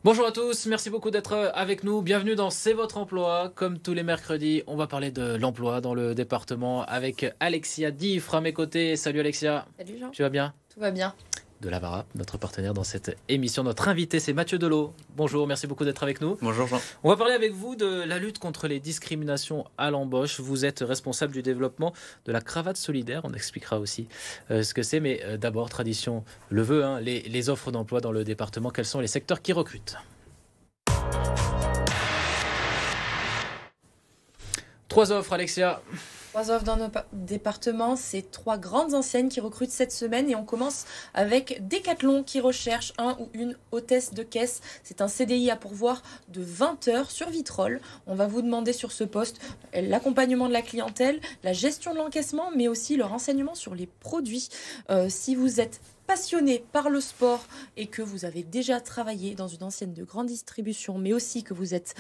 Bonjour à tous, merci beaucoup d'être avec nous. Bienvenue dans C'est votre emploi. Comme tous les mercredis, on va parler de l'emploi dans le département avec Alexia Diffre à mes côtés. Salut Alexia. Salut Jean. Tu vas bien? Tout va bien. De Lavara, notre partenaire dans cette émission. Notre invité, c'est Mathieu Delot. Bonjour, merci beaucoup d'être avec nous. Bonjour Jean. On va parler avec vous de la lutte contre les discriminations à l'embauche. Vous êtes responsable du développement de la cravate solidaire. On expliquera aussi ce que c'est. Mais d'abord, tradition le veut, les offres d'emploi dans le département. Quels sont les secteurs qui recrutent? 3 offres, Alexia. 3 offres dans nos départements, c'est 3 grandes enseignes qui recrutent cette semaine et on commence avec Decathlon qui recherche un ou une hôtesse de caisse. C'est un CDI à pourvoir de 20 heures sur Vitrolles. On va vous demander sur ce poste l'accompagnement de la clientèle, la gestion de l'encaissement, mais aussi le renseignement sur les produits. Si vous êtes passionné par le sport et que vous avez déjà travaillé dans une enseigne de grande distribution, mais aussi que vous êtes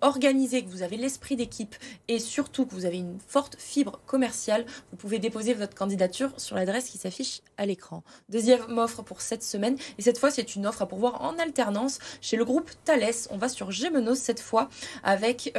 organisé, que vous avez l'esprit d'équipe et surtout que vous avez une forte fibre commerciale, vous pouvez déposer votre candidature sur l'adresse qui s'affiche à l'écran. Deuxième offre pour cette semaine, et cette fois c'est une offre à pourvoir en alternance chez le groupe Thales. On va sur Gémenos cette fois avec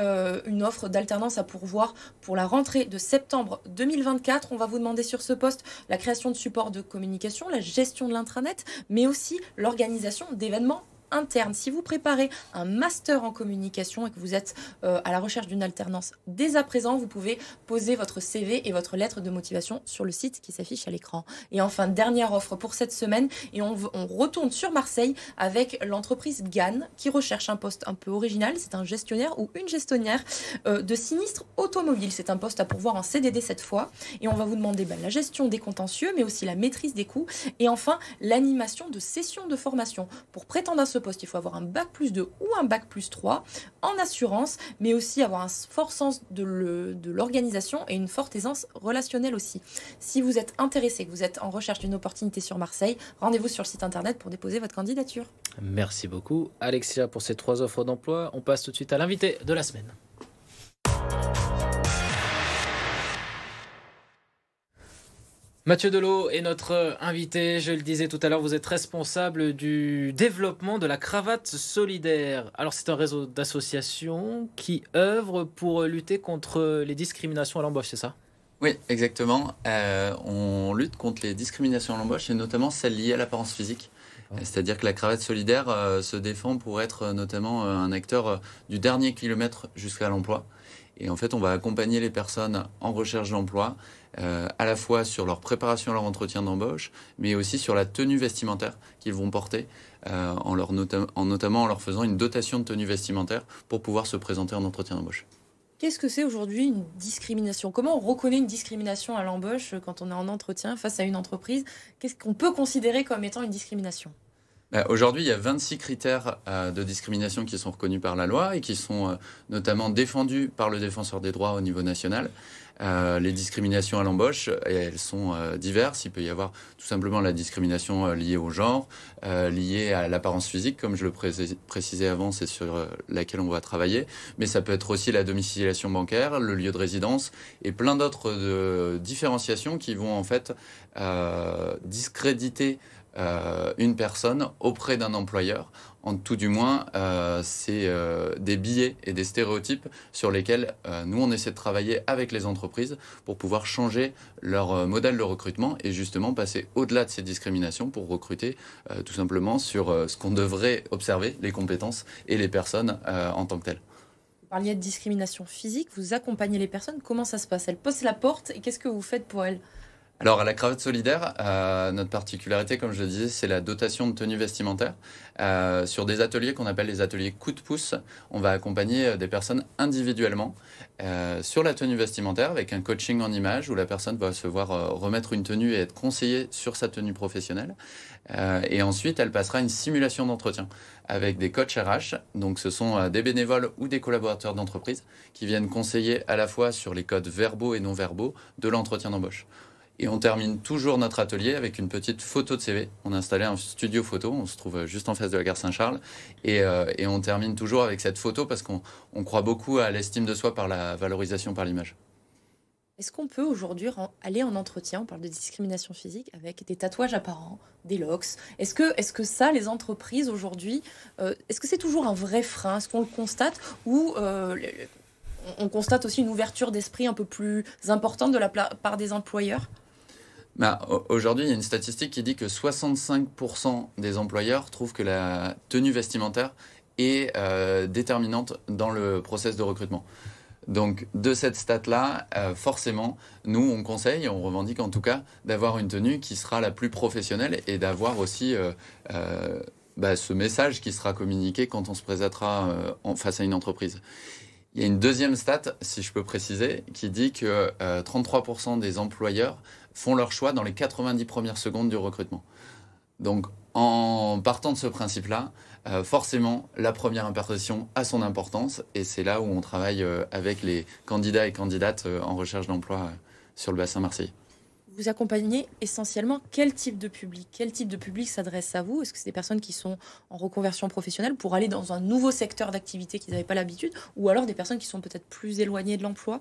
une offre d'alternance à pourvoir pour la rentrée de septembre 2024. On va vous demander sur ce poste la création de supports de communication, la gestion de l'intranet, mais aussi l'organisation d'événements internes. Si vous préparez un master en communication et que vous êtes à la recherche d'une alternance dès à présent, vous pouvez poser votre CV et votre lettre de motivation sur le site qui s'affiche à l'écran. Et enfin, dernière offre pour cette semaine, et on retourne sur Marseille avec l'entreprise GAN qui recherche un poste un peu original. C'est un gestionnaire ou une gestionnaire de sinistres automobiles. C'est un poste à pourvoir en CDD cette fois, et on va vous demander la gestion des contentieux, mais aussi la maîtrise des coûts, et enfin l'animation de sessions de formation. Pour prétendre à ce poste, il faut avoir un bac+2 ou un bac+3 en assurance, mais aussi avoir un fort sens de l'organisation et une forte aisance relationnelle aussi. Si vous êtes intéressé, que vous êtes en recherche d'une opportunité sur Marseille, rendez-vous sur le site internet pour déposer votre candidature. Merci beaucoup Alexia pour ces 3 offres d'emploi. On passe tout de suite à l'invité de la semaine. Mathieu Delot est notre invité. Je le disais tout à l'heure, vous êtes responsable du développement de la cravate solidaire. Alors, c'est un réseau d'associations qui œuvrent pour lutter contre les discriminations à l'embauche, c'est ça? Oui, exactement. On lutte contre les discriminations à l'embauche et notamment celles liées à l'apparence physique. C'est-à-dire que la cravate solidaire se défend pour être notamment un acteur du dernier kilomètre jusqu'à l'emploi. Et en fait, on va accompagner les personnes en recherche d'emploi à la fois sur leur préparation à leur entretien d'embauche, mais aussi sur la tenue vestimentaire qu'ils vont porter, notamment en leur faisant une dotation de tenue vestimentaire pour pouvoir se présenter en entretien d'embauche. Qu'est-ce que c'est aujourd'hui une discrimination? Comment on reconnaît une discrimination à l'embauche quand on est en entretien face à une entreprise? Qu'est-ce qu'on peut considérer comme étant une discrimination? Aujourd'hui, il y a 26 critères de discrimination qui sont reconnus par la loi et qui sont notamment défendus par le défenseur des droits au niveau national. Les discriminations à l'embauche, elles sont diverses. Il peut y avoir tout simplement la discrimination liée au genre, liée à l'apparence physique, comme je le précisais avant, c'est sur laquelle on va travailler. Mais ça peut être aussi la domiciliation bancaire, le lieu de résidence et plein d'autres différenciations qui vont en fait discréditer une personne auprès d'un employeur. En tout du moins, c'est des biais et des stéréotypes sur lesquels nous, on essaie de travailler avec les entreprises pour pouvoir changer leur modèle de recrutement et justement passer au-delà de ces discriminations pour recruter tout simplement sur ce qu'on devrait observer, les compétences et les personnes en tant que telles. Vous parliez de discrimination physique, vous accompagnez les personnes, comment ça se passe? Elles posent la porte et qu'est-ce que vous faites pour elles? Alors, à la cravate solidaire, notre particularité, comme je le disais, c'est la dotation de tenue vestimentaire. Sur des ateliers qu'on appelle les ateliers coup de pouce, on va accompagner des personnes individuellement sur la tenue vestimentaire avec un coaching en images où la personne va se voir remettre une tenue et être conseillée sur sa tenue professionnelle. Et ensuite, elle passera une simulation d'entretien avec des coachs RH. Donc, ce sont des bénévoles ou des collaborateurs d'entreprise qui viennent conseiller à la fois sur les codes verbaux et non verbaux de l'entretien d'embauche. Et on termine toujours notre atelier avec une petite photo de CV. On a installé un studio photo, on se trouve juste en face de la gare Saint-Charles. Et on termine toujours avec cette photo parce qu'on croit beaucoup à l'estime de soi par la valorisation par l'image. Est-ce qu'on peut aujourd'hui aller en entretien, on parle de discrimination physique, avec des tatouages apparents, des locks? Est-ce que ça, les entreprises aujourd'hui, est-ce que c'est toujours un vrai frein? Est-ce qu'on le constate? Ou on constate aussi une ouverture d'esprit un peu plus importante de la part des employeurs? Aujourd'hui, il y a une statistique qui dit que 65% des employeurs trouvent que la tenue vestimentaire est déterminante dans le process de recrutement. Donc, de cette stat-là, forcément, nous, on conseille, on revendique en tout cas, d'avoir une tenue qui sera la plus professionnelle et d'avoir aussi ce message qui sera communiqué quand on se présentera face à une entreprise. Il y a une deuxième stat, si je peux préciser, qui dit que 33% des employeurs font leur choix dans les 90 premières secondes du recrutement. Donc, en partant de ce principe-là, forcément, la première impression a son importance et c'est là où on travaille avec les candidats et candidates en recherche d'emploi sur le bassin marseillais. Vous accompagnez essentiellement quel type de public? Quel type de public s'adresse à vous? Est-ce que c'est des personnes qui sont en reconversion professionnelle pour aller dans un nouveau secteur d'activité qu'ils n'avaient pas l'habitude? Ou alors des personnes qui sont peut-être plus éloignées de l'emploi?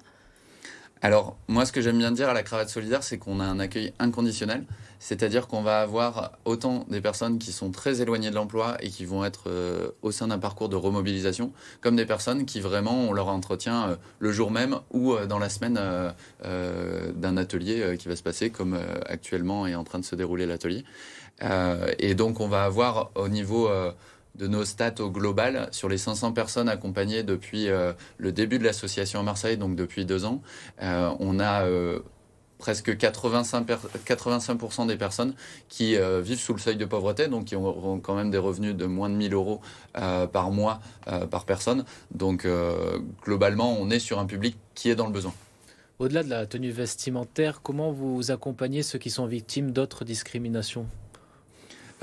Alors, moi, ce que j'aime bien dire à la Cravate Solidaire, c'est qu'on a un accueil inconditionnel. C'est-à-dire qu'on va avoir autant des personnes qui sont très éloignées de l'emploi et qui vont être au sein d'un parcours de remobilisation, comme des personnes qui vraiment ont leur entretien le jour même ou dans la semaine d'un atelier qui va se passer, comme actuellement est en train de se dérouler l'atelier. Et donc, on va avoir au niveau de nos stats au global, sur les 500 personnes accompagnées depuis le début de l'association à Marseille, donc depuis 2 ans, on a presque 85% des personnes qui vivent sous le seuil de pauvreté, donc qui auront quand même des revenus de moins de 1 000 euros par mois par personne. Donc globalement, on est sur un public qui est dans le besoin. Au-delà de la tenue vestimentaire, comment vous accompagnez ceux qui sont victimes d'autres discriminations?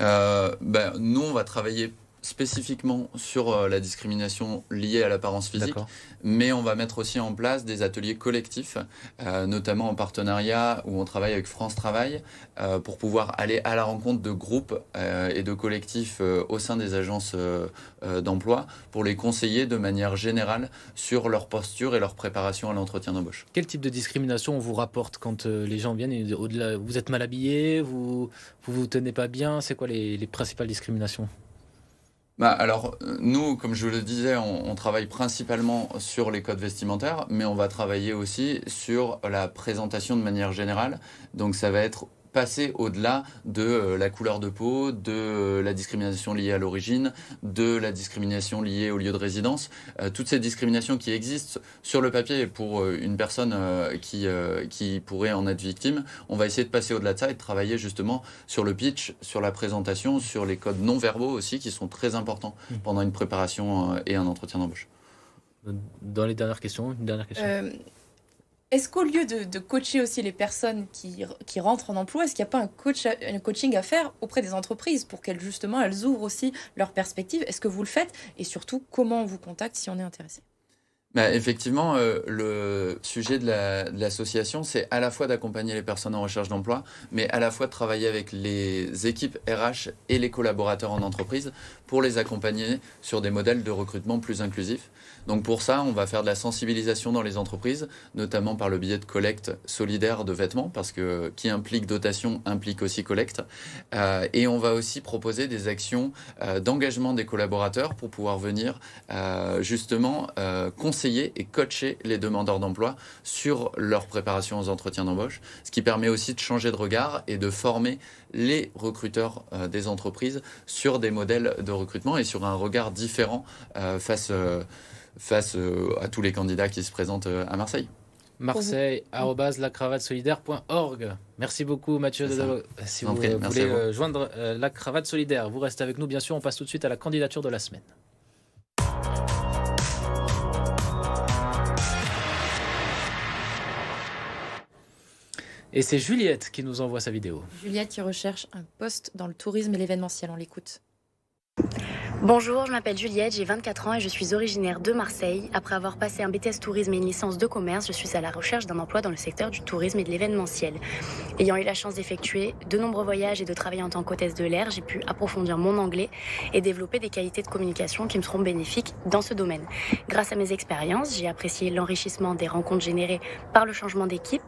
Nous, on va travailler spécifiquement sur la discrimination liée à l'apparence physique, mais on va mettre aussi en place des ateliers collectifs, notamment en partenariat où on travaille avec France Travail pour pouvoir aller à la rencontre de groupes et de collectifs au sein des agences d'emploi pour les conseiller de manière générale sur leur posture et leur préparation à l'entretien d'embauche. Quel type de discrimination on vous rapporte quand les gens viennent et au-delà, vous êtes mal habillé, vous tenez pas bien? C'est quoi les principales discriminations? Alors, nous, comme je le disais, on travaille principalement sur les codes vestimentaires, mais on va travailler aussi sur la présentation de manière générale. Donc, ça va être passer au-delà de la couleur de peau, de la discrimination liée à l'origine, de la discrimination liée au lieu de résidence. Toutes ces discriminations qui existent sur le papier pour une personne qui pourrait en être victime, on va essayer de passer au-delà de ça et de travailler justement sur le pitch, sur la présentation, sur les codes non-verbaux aussi qui sont très importants pendant une préparation et un entretien d'embauche. Dans les dernières questions, une dernière question. Est-ce qu'au lieu de coacher aussi les personnes qui rentrent en emploi, est-ce qu'il n'y a pas un coaching à faire auprès des entreprises pour qu'elles, justement, elles ouvrent aussi leurs perspectives? Est-ce que vous le faites? Et surtout, comment on vous contacte si on est intéressé? Effectivement, le sujet de l'association, c'est à la fois d'accompagner les personnes en recherche d'emploi, mais à la fois de travailler avec les équipes RH et les collaborateurs en entreprise pour les accompagner sur des modèles de recrutement plus inclusifs. Donc pour ça, on va faire de la sensibilisation dans les entreprises, notamment par le biais de collecte solidaire de vêtements, parce que qui implique dotation implique aussi collecte. Et on va aussi proposer des actions d'engagement des collaborateurs pour pouvoir venir justement conseiller et coacher les demandeurs d'emploi sur leur préparation aux entretiens d'embauche, ce qui permet aussi de changer de regard et de former les recruteurs des entreprises sur des modèles de recrutement et sur un regard différent face à tous les candidats qui se présentent à Marseille. Marseille@lacravatesolidaire.org. Merci beaucoup Mathieu Delot. Si vous voulez joindre la Cravate Solidaire, vous restez avec nous bien sûr, on passe tout de suite à la candidature de la semaine. Et c'est Juliette qui nous envoie sa vidéo. Juliette qui recherche un poste dans le tourisme et l'événementiel, on l'écoute. Bonjour, je m'appelle Juliette, j'ai 24 ans et je suis originaire de Marseille. Après avoir passé un BTS tourisme et une licence de commerce, je suis à la recherche d'un emploi dans le secteur du tourisme et de l'événementiel. Ayant eu la chance d'effectuer de nombreux voyages et de travailler en tant qu'hôtesse de l'air, j'ai pu approfondir mon anglais et développer des qualités de communication qui me seront bénéfiques dans ce domaine. Grâce à mes expériences, j'ai apprécié l'enrichissement des rencontres générées par le changement d'équipe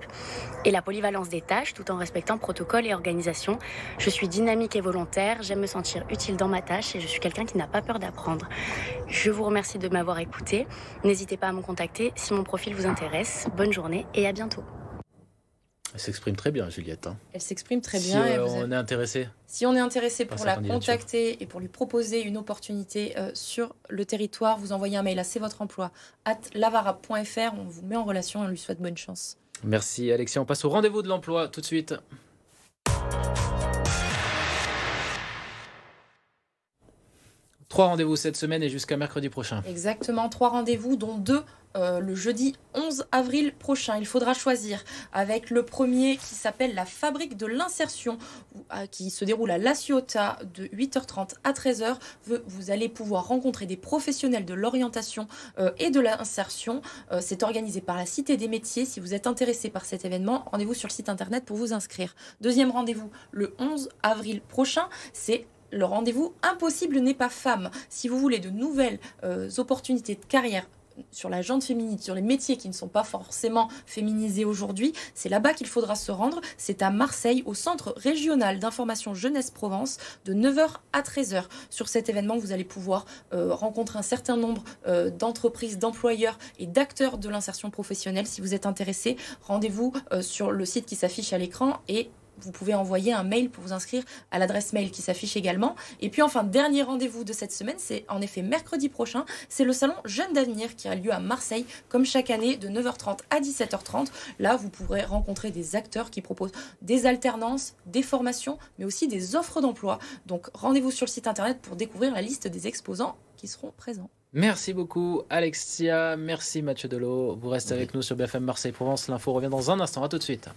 et la polyvalence des tâches tout en respectant protocole et organisation. Je suis dynamique et volontaire, j'aime me sentir utile dans ma tâche et je suis quelqu'un qui n'a pas peur d'apprendre. Je vous remercie de m'avoir écouté. N'hésitez pas à me contacter si mon profil vous intéresse. Bonne journée et à bientôt. Elle s'exprime très bien, Juliette. Elle s'exprime très Si bien. on est intéressé. Si on est intéressé pour Par la sa candidature. contacter et pour lui proposer une opportunité sur le territoire, vous envoyez un mail à C'est votre emploi @lavara.fr. On vous met en relation et on lui souhaite bonne chance. Merci Alexia. On passe au rendez-vous de l'emploi tout de suite. Trois rendez-vous cette semaine et jusqu'à mercredi prochain. Exactement, 3 rendez-vous, dont 2 le jeudi 11 avril prochain. Il faudra choisir avec le premier qui s'appelle la Fabrique de l'insertion, qui se déroule à La Ciotat de 8h30 à 13h. Vous allez pouvoir rencontrer des professionnels de l'orientation et de l'insertion. C'est organisé par la Cité des métiers. Si vous êtes intéressé par cet événement, rendez-vous sur le site internet pour vous inscrire. Deuxième rendez-vous le 11 avril prochain, c'est le rendez-vous Impossible n'est pas femme. Si vous voulez de nouvelles opportunités de carrière sur la gente féminine, sur les métiers qui ne sont pas forcément féminisés aujourd'hui, c'est là-bas qu'il faudra se rendre. C'est à Marseille, au Centre régional d'information Jeunesse Provence, de 9h à 13h. Sur cet événement, vous allez pouvoir rencontrer un certain nombre d'entreprises, d'employeurs et d'acteurs de l'insertion professionnelle. Si vous êtes intéressé, rendez-vous sur le site qui s'affiche à l'écran et vous pouvez envoyer un mail pour vous inscrire à l'adresse mail qui s'affiche également. Et puis enfin, dernier rendez-vous de cette semaine, c'est en effet mercredi prochain. C'est le salon Jeunes d'Avenir qui a lieu à Marseille, comme chaque année, de 9h30 à 17h30. Là, vous pourrez rencontrer des acteurs qui proposent des alternances, des formations, mais aussi des offres d'emploi. Donc rendez-vous sur le site internet pour découvrir la liste des exposants qui seront présents. Merci beaucoup Alexia, merci Mathieu Delot. Vous restez avec nous sur BFM Marseille Provence. L'info revient dans un instant. À tout de suite.